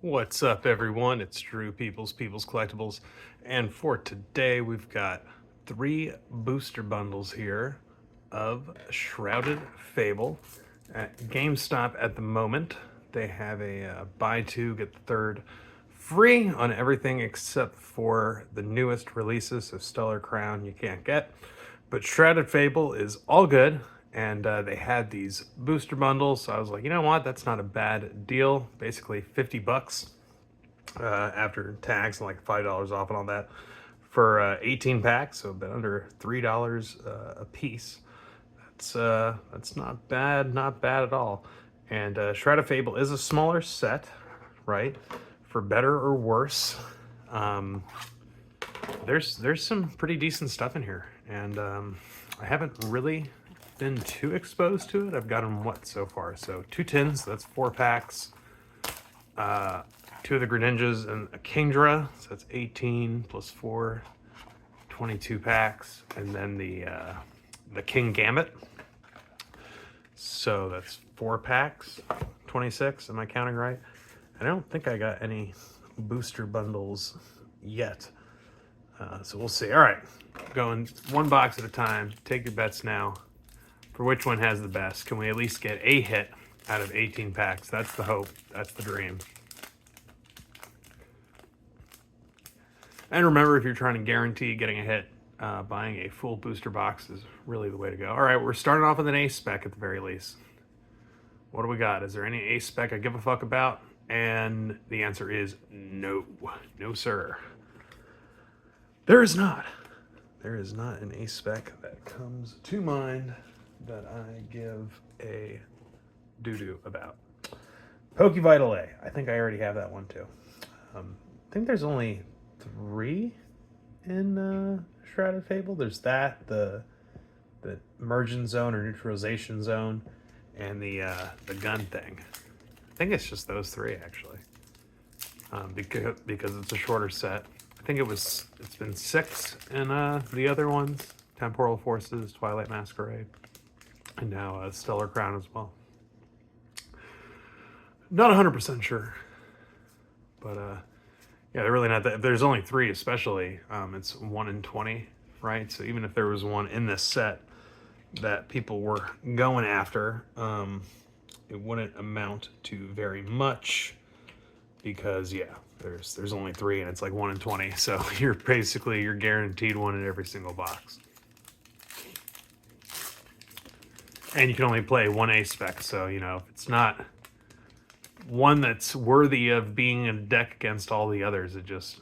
What's up, everyone? It's Drew Peoples Collectibles, and for today we've got 3 booster bundles here of Shrouded Fable at GameStop. At the moment, they have a buy two get the third free on everything except for the newest releases. So Stellar Crown you can't get, but Shrouded Fable is all good. And they had these booster bundles, so I was like, you know what, that's not a bad deal. Basically 50 bucks after tax and like $5 off and all that for 18 packs, so a bit under $3 a piece. That's not bad, not bad at all. And Shroud of Fable is a smaller set, right? For better or worse, um, there's some pretty decent stuff in here, and I haven't really been too exposed to it. I've gotten what so far? So 2 tins, that's 4 packs. 2 of the Greninjas and a Kingdra, so that's 18 plus 4, 22 packs, and then the King Gambit. So that's 4 packs, 26. Am I counting right? I don't think I got any booster bundles yet. So we'll see. All right, going one box at a time. Take your bets now for which one has the best. Can we at least get a hit out of 18 packs? That's the hope. That's the dream. And remember, if you're trying to guarantee getting a hit, buying a full booster box is really the way to go. All right, we're starting off with an ace spec at the very least. What do we got? Is there any ace spec I give a fuck about? And the answer is no. No, sir. There is not. There is not an ace spec that comes to mind that I give a doo-doo about. Pokevital A. I think I already have that one too. I think there's only 3 in Shrouded Fable. There's that, the emergent zone or neutralization zone, and the gun thing. I think it's just those 3 actually, because it's a shorter set. I think it's been 6 in the other ones: Temporal Forces, Twilight Masquerade, and now Stellar Crown as well. Not 100% sure, but yeah, they're really not that. If there's only 3, especially, it's 1 in 20, right? So even if there was one in this set that people were going after, it wouldn't amount to very much because, yeah, there's only 3 and it's like 1 in 20. So you're guaranteed one in every single box. And you can only play 1 ace spec, so, you know, if it's not one that's worthy of being in a deck against all the others, it just,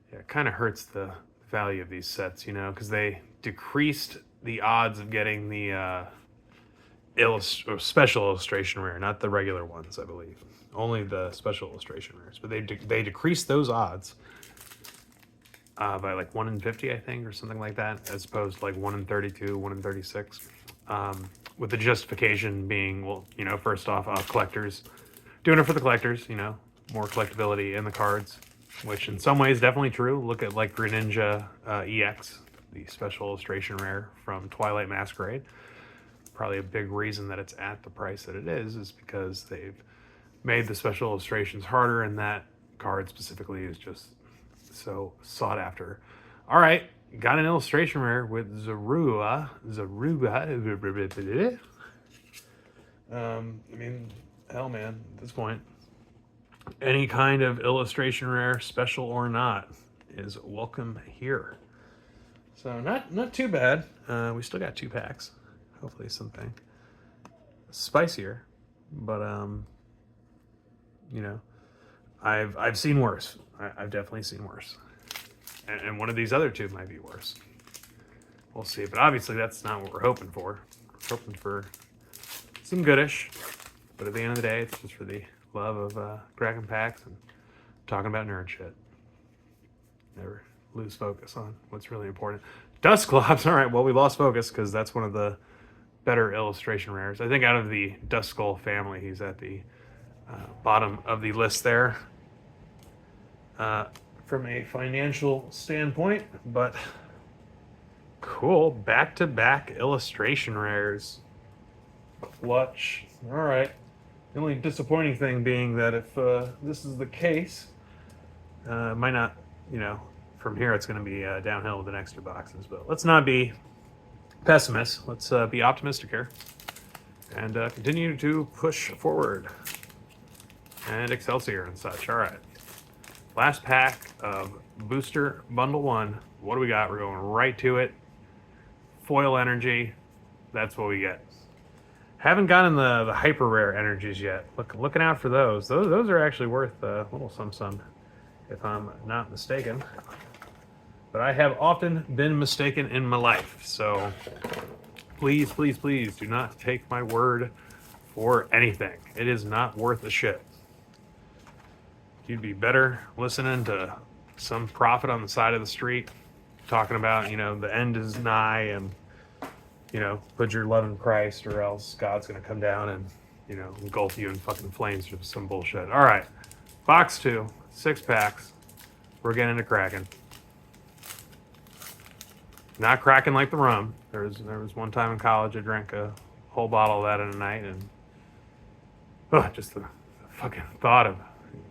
yeah, it kind of hurts the value of these sets, you know, because they decreased the odds of getting the special illustration rare, not the regular ones, I believe. Only the special illustration rares, but they decreased those odds by like 1 in 50, I think, or something like that, as opposed to like 1 in 32, 1 in 36. With the justification being, well, you know, first off, collectors, doing it for the collectors, you know, more collectability in the cards, which in some ways definitely true. Look at like Greninja EX, the special illustration rare from Twilight Masquerade. Probably a big reason that it's at the price that it is because they've made the special illustrations harder, and that card specifically is just so sought after. All right, got an illustration rare with Zorua. I mean, hell, man, at this point, any kind of illustration rare, special or not, is welcome here. So not too bad. We still got 2 packs. Hopefully something spicier, but you know, I've seen worse. I've definitely seen worse, and one of these other 2 might be worse. We'll see, but obviously that's not what we're hoping for. We're hoping for some goodish, but at the end of the day, it's just for the love of cracking packs and talking about nerd shit. Never lose focus on what's really important. Dusclops. All right, well, we lost focus because that's one of the better illustration rares. I think out of the Duskull family, he's at the bottom of the list there from a financial standpoint, but cool. Back-to-back illustration rares. Clutch. All right. The only disappointing thing being that if this is the case, it might not, you know, from here it's going to be downhill with the next two boxes. But let's not be pessimists. Let's be optimistic here and continue to push forward. And Excelsior and such. All right. Last pack of Booster Bundle 1. What do we got? We're going right to it. Foil energy. That's what we get. Haven't gotten the hyper rare energies yet. Looking out for those. Those are actually worth a little some, if I'm not mistaken. But I have often been mistaken in my life. So please, please, please do not take my word for anything. It is not worth a shit. You'd be better listening to some prophet on the side of the street talking about, you know, the end is nigh and, you know, put your love in Christ or else God's going to come down and, you know, engulf you in fucking flames or some bullshit. All right. Box 2, 6 packs. We're getting into cracking. Not cracking like the rum. There was one time in college I drank a whole bottle of that in a night and just the fucking thought of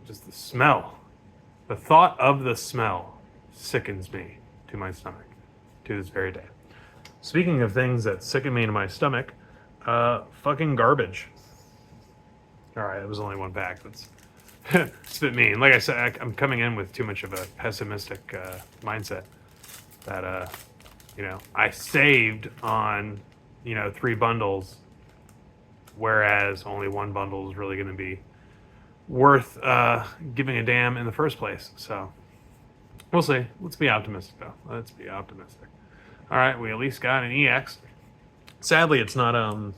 just the smell. The thought of the smell sickens me to my stomach to this very day. Speaking of things that sicken me to my stomach, fucking garbage. All right, it was only one pack. That's it's a bit mean. Like I said, I'm coming in with too much of a pessimistic mindset that, you know, I saved on, you know, 3 bundles, whereas only 1 bundle is really going to be worth giving a damn in the first place. So we'll see. Let's be optimistic, though. Let's be optimistic. All right, we at least got an EX. Sadly, it's not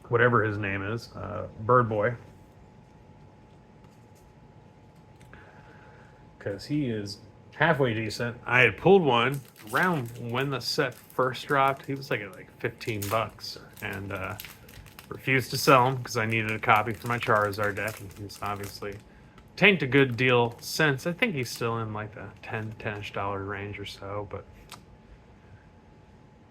whatever his name is, Bird Boy, because he is halfway decent. I had pulled one around when the set first dropped. He was like at like $15, and refused to sell him because I needed a copy for my Charizard deck, and he's obviously tanked a good deal since. I think he's still in like the $10-ish range or so, but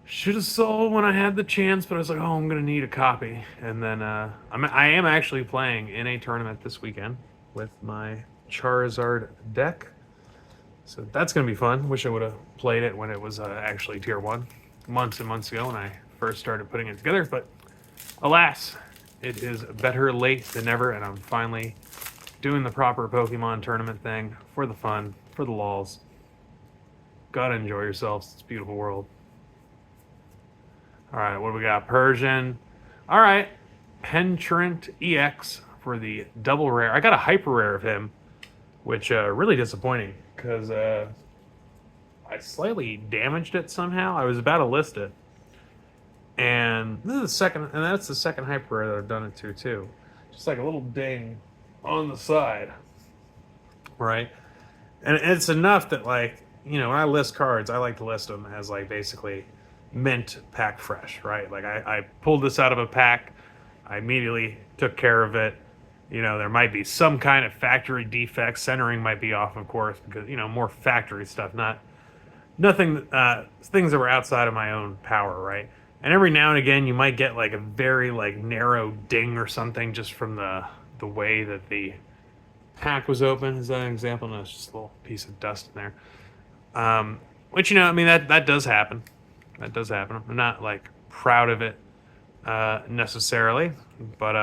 should have sold when I had the chance, but I was like, oh, I'm gonna need a copy. And then I am actually playing in a tournament this weekend with my Charizard deck, so that's gonna be fun. Wish I would have played it when it was actually tier 1 months and months ago when I first started putting it together, but alas, it is better late than never, and I'm finally doing the proper Pokemon tournament thing for the fun, for the lols. Gotta enjoy yourselves. It's a beautiful world. All right, what do we got? Persian. All right, Penetrant EX for the double rare. I got a hyper rare of him, which really disappointing because I slightly damaged it somehow. I was about to list it. And this is the second, and that's the second hyper rare that I've done it to too. Just like a little ding on the side, right? And it's enough that, like, you know, when I list cards, I like to list them as like basically mint pack fresh, right? Like I pulled this out of a pack, I immediately took care of it. You know, there might be some kind of factory defect, centering might be off, of course, because, you know, more factory stuff, nothing, things that were outside of my own power, right? And every now and again, you might get like a very like narrow ding or something just from the way that the pack was open. Is that an example? No, it's just a little piece of dust in there. Which, you know, I mean, that does happen. That does happen. I'm not like proud of it necessarily, but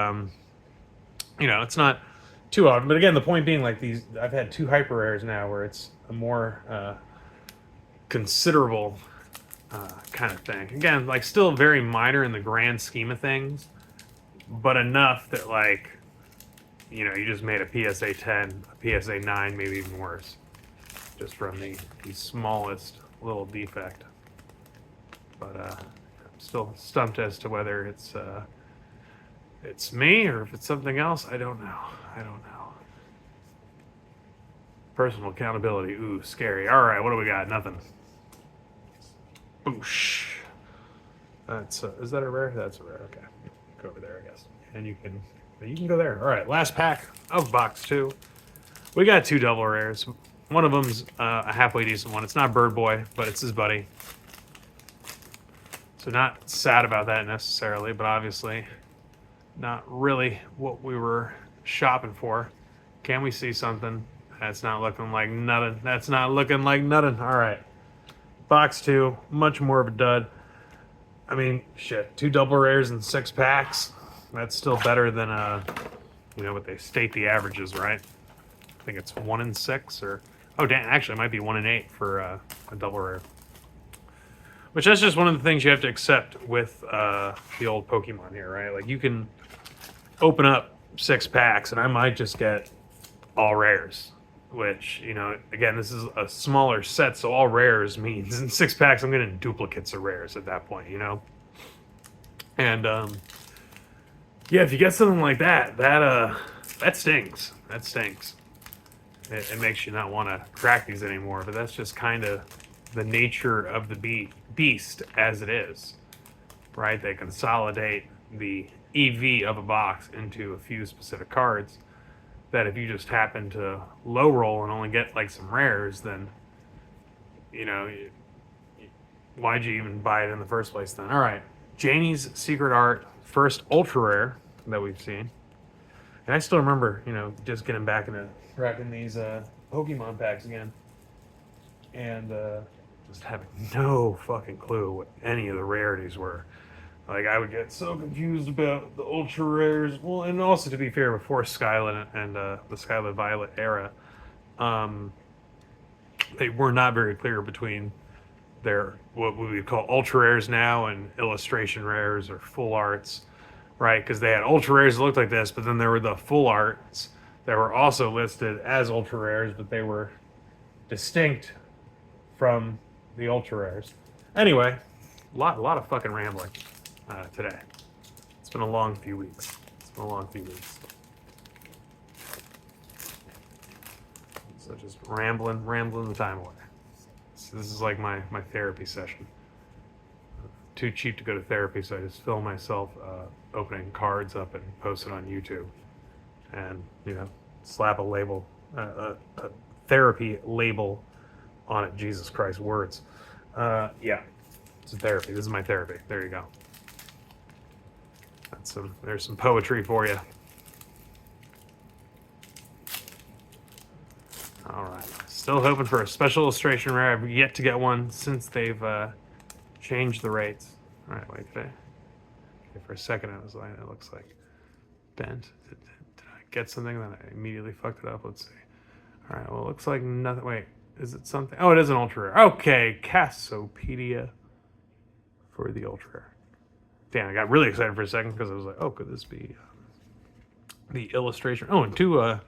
you know, it's not too often. But again, the point being, like, these, I've had 2 hyper rares now where it's a more considerable kind of thing. Again, like, still very minor in the grand scheme of things, but enough that, like, you know, you just made a PSA 10, a PSA 9, maybe even worse, just from the smallest little defect. But I'm still stumped as to whether it's me or if it's something else. I don't know. Personal accountability. Ooh, scary. All right, what do we got? Nothing. Boosh. That's is that a rare? That's a rare. Okay, go over there, I guess. And you can go there. All right, last pack of box 2. We got 2 double rares. One of them's a halfway decent one. It's not Bird Boy, but it's his buddy. So not sad about that necessarily, but obviously Not really what we were shopping for. Can we see something? That's not looking like nothing. That's not looking like nothing. All right. Box 2, much more of a dud. I mean, shit, 2 double rares and 6 packs. That's still better than what they state the average is, right? I think it's 1 in 6 or damn, actually it might be 1 in 8 for a double rare. Which that's just one of the things you have to accept with the old Pokemon here, right? Like you can open up 6 packs and I might just get all rares. Which, again, this is a smaller set, so all rares means in 6 packs I'm getting duplicates of rares at that point, And yeah, if you get something like that, that stings. That stinks. It makes you not want to crack these anymore, but that's just kind of the nature of the beast as it is, right? They consolidate the EV of a box into a few specific cards that if you just happen to low roll and only get like some rares, then, why'd you even buy it in the first place then? All right, Janie's Secret Art, first ultra rare that we've seen. And I still remember, just getting back into cracking these Pokemon packs again. And just having no fucking clue what any of the rarities were. Like, I would get so confused about the ultra rares. Well, and also, to be fair, before Skyline and the Skyline Violet era, they were not very clear between their, what we would call ultra rares now and illustration rares or full arts, right? Because they had ultra rares that looked like this, but then there were the full arts that were also listed as ultra rares, but they were distinct from the ultra rares. Anyway, a lot of fucking rambling today. It's been a long few weeks. So just rambling the time away. So this is like my therapy session. Too cheap to go to therapy, so I just film myself opening cards up and post it on YouTube. And, slap a label, a therapy label on it. Jesus Christ, words. Yeah, it's a therapy. This is my therapy. There you go. There's some poetry for you. All right. Still hoping for a special illustration rare. I've yet to get one since they've changed the rates. All right, wait, okay, for a second I was like, it looks like bent. Did I get something? Then I immediately fucked it up. Let's see. All right, well, it looks like nothing. Wait, is it something? Oh, it is an ultra rare. Okay, Cassiopeia for the ultra rare. Damn, I got really excited for a second because I was like, oh, could this be the illustration? Oh, and 2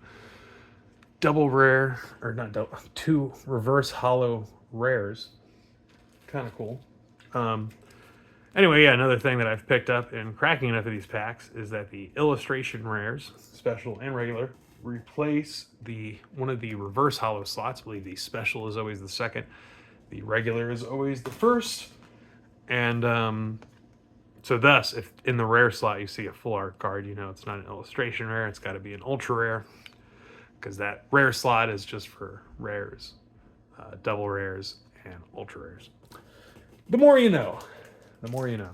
double rare, or not double, 2 reverse hollow rares. Kind of cool. Anyway, yeah, another thing that I've picked up in cracking enough of these packs is that the illustration rares, special and regular, replace one of the reverse hollow slots. I believe the special is always the second. The regular is always the first. And so thus, if in the rare slot you see a full art card, it's not an illustration rare, it's got to be an ultra rare, because that rare slot is just for rares, double rares, and ultra rares. The more you know. The more you know.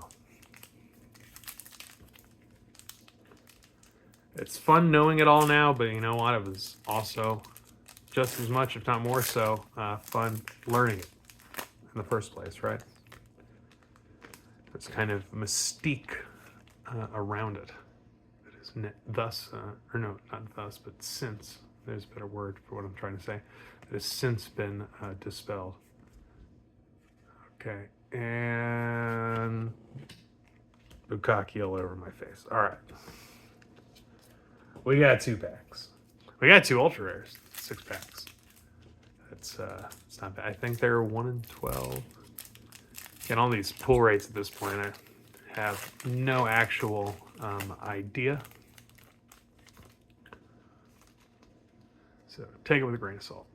It's fun knowing it all now, but you know what? It was also just as much, if not more so, fun learning it in the first place, right? There's kind of mystique around it. That is thus, or no, not thus, but since, there's a better word for what I'm trying to say, that has since been dispelled. Okay, and bukkake all over my face. All right. We got 2 packs. We got 2 ultra rares, 6 packs. It's not bad. I think they're 1 in 12. And all these pull rates at this point, I have no actual idea. So take it with a grain of salt.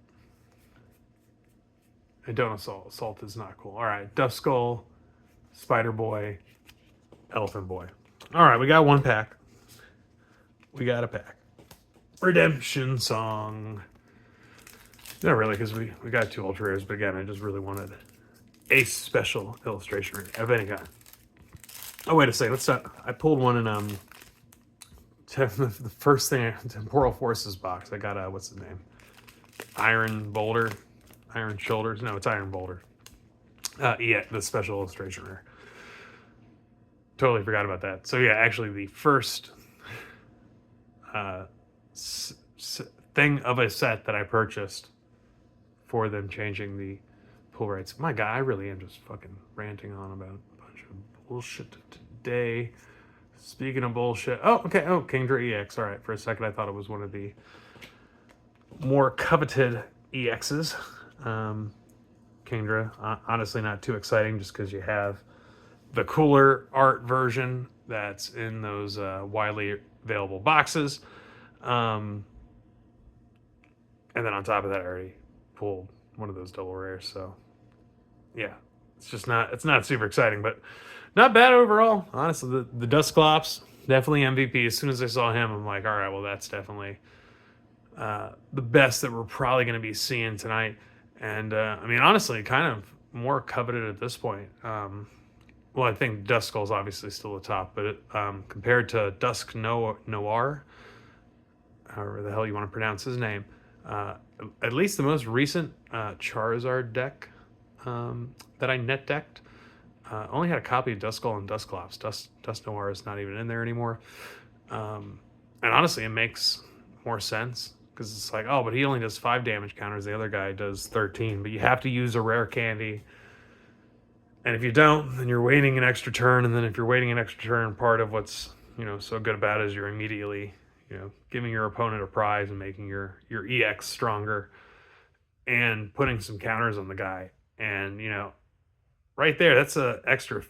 And don't assault. Salt is not cool. All right, Duff Skull, Spider Boy, Elephant Boy. All right, we got 1 pack. We got a pack. Redemption Song. Not really, because we got 2 ultra rares, but again, I just really wanted a special illustration of any kind. Oh, wait a second. Let's start. I pulled one in the first thing, Temporal Forces box, I got what's the name? Iron Boulder, Iron Shoulders. No, it's Iron Boulder. Yeah, the special illustration rare. Totally forgot about that. So yeah, actually the first thing of a set that I purchased for them changing the pull rates. My God, I really am just fucking ranting on about a bunch of bullshit today. Speaking of bullshit, oh okay, oh Kingdra EX. All right, for a second I thought it was one of the more coveted EXs. Kingdra, honestly, not too exciting, just because you have the cooler art version that's in those widely available boxes. And then on top of that, I already pulled one of those double rares. So yeah, it's not super exciting, but not bad overall. Honestly, the Dusclops, definitely MVP. As soon as I saw him, I'm like, all right, well, that's definitely the best that we're probably going to be seeing tonight. And I mean, honestly, kind of more coveted at this point. Well, I think Duskull's obviously still the top, but compared to Dusk Noir, however the hell you want to pronounce his name, at least the most recent Charizard deck that I net decked only had a copy of Duskull and Dusclops. Dust Noir is not even in there anymore. And honestly, it makes more sense because it's like, oh, but he only does 5 damage counters. The other guy does 13. But you have to use a rare candy. And if you don't, then you're waiting an extra turn. And then if you're waiting an extra turn, part of what's, so good about it is you're immediately, giving your opponent a prize and making your EX stronger and putting some counters on the guy. And, right there, that's a extra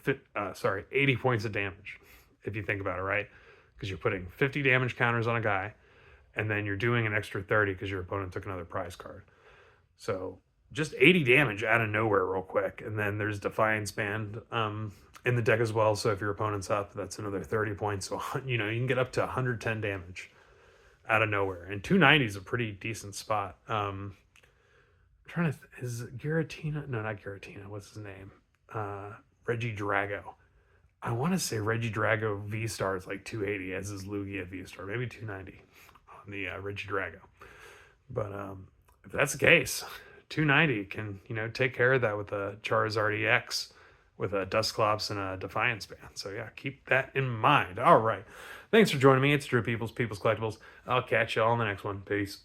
80 points of damage, if you think about it, right? Because you're putting 50 damage counters on a guy, and then you're doing an extra 30 because your opponent took another prize card. So just 80 damage out of nowhere real quick. And then there's Defiance Band in the deck as well. So if your opponent's up, that's another 30 points. So, you can get up to 110 damage out of nowhere. And 290 is a pretty decent spot. I'm trying to, is Giratina? No, not Giratina. What's his name? Reggie Drago. I want to say Reggie Drago V-Star is like 280 as his Lugia V-Star. Maybe 290 on the Reggie Drago. But if that's the case, 290 can, take care of that with a Charizard EX, with a Dusclops and a Defiance Band. So yeah, keep that in mind. All right. Thanks for joining me. It's Drew Peoples Collectibles. I'll catch you all in the next one. Peace.